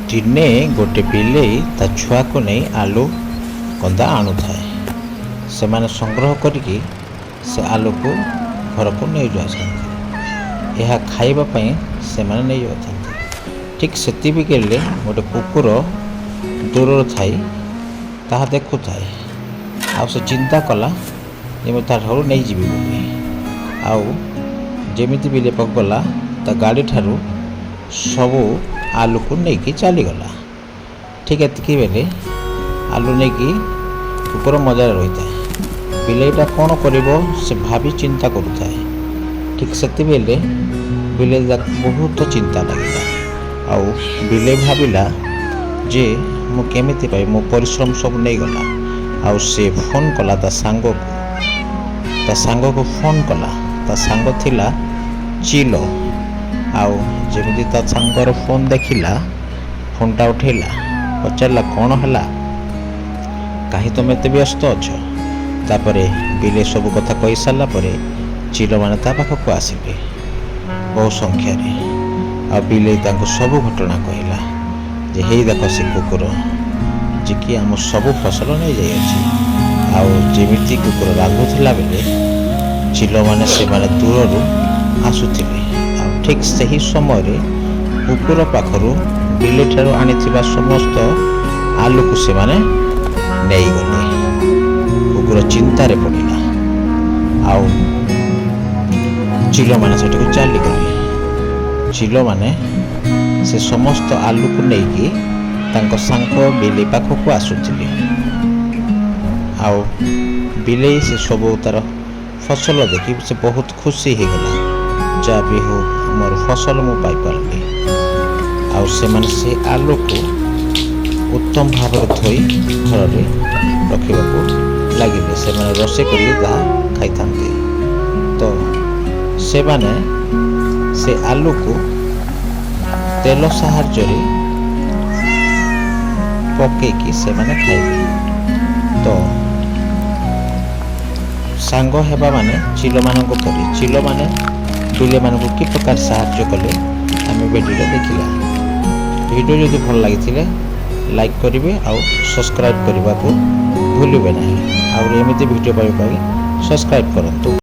दिने गोटे बिलेई ता छुआ को नहीं आलू कंदा आणु थाए से माने संग्रह करिकी से आलू को घर को नहीं जाते यह खाइबा पई से माने नहीं जाते। ठीक सेति भी केले गोटे कुकुर दूर थाई ताहा देखु थाए आ से चिंता कला जे ता ठारू नहीं जीवी बोली आउ जेमिति बिले पगला ता गाड़ी ठारू सबू आलू को लेकिन चली गला। ठीक एतिकी बेले आलू नहीं कि कुकुर मजा रही था बिलेईटा कौन करिबो से भाभी चिंता करुए। ठीक से बेले बिले बहुत चिंता लगे आउ बिले भाविला जे मु केमिति पाई मो परिश्रम सब नहीं गला आउ से फोन कला ता सांग को फोन कला ता सांग थिला चिलो आउ जमी ता सांगर फोन देखिला फोनटा उठेला पचारा कौन है कहीं तुम एत व्यस्त अच्छ तापरे बिले सब कथा कही सारा पर चिलो मैंने पाखक आसिले बहु संख्यार आ बिले सब घटना कहला जे हे देख से कुकुर जे कि आम सब फसल नहीं जाइए आउमी कुकुर रांधुला बेले चिलो मैंने से माने दूर आसुले ठीक सही समय कुकुर पाखरु बिले ठारू आनी समस्त आलू को से माने नहीं गले। कुकुर चिंतार पड़ा आउ चिलो माने सेठी चली गले। चिलो माने से समस्त आलू को लेकिन तांको सांग बिले पाखक आसुले आउ बिले से सब तार फसल देखी से बहुत खुशी हो गला जा भी हो मोर फसल मु पाई पारली आउ से आलू को उत्तम भाव धोई घर में रखा लगे से रोसे कर खाई तो से आलू को तेल साहाय्य पकईकी से खाइबे तो सांग हेबा माने चिलो मानक धरी चिलो माने बिले मान को कि प्रकार साहाय्य कले आम वीडियो देखला। वीडियो जदि भल लगी लाइक करेंगे आउ सब्सक्राइब करने को भूलें ना आउ एमती वीडियो पाई सब्सक्राइब करूँ।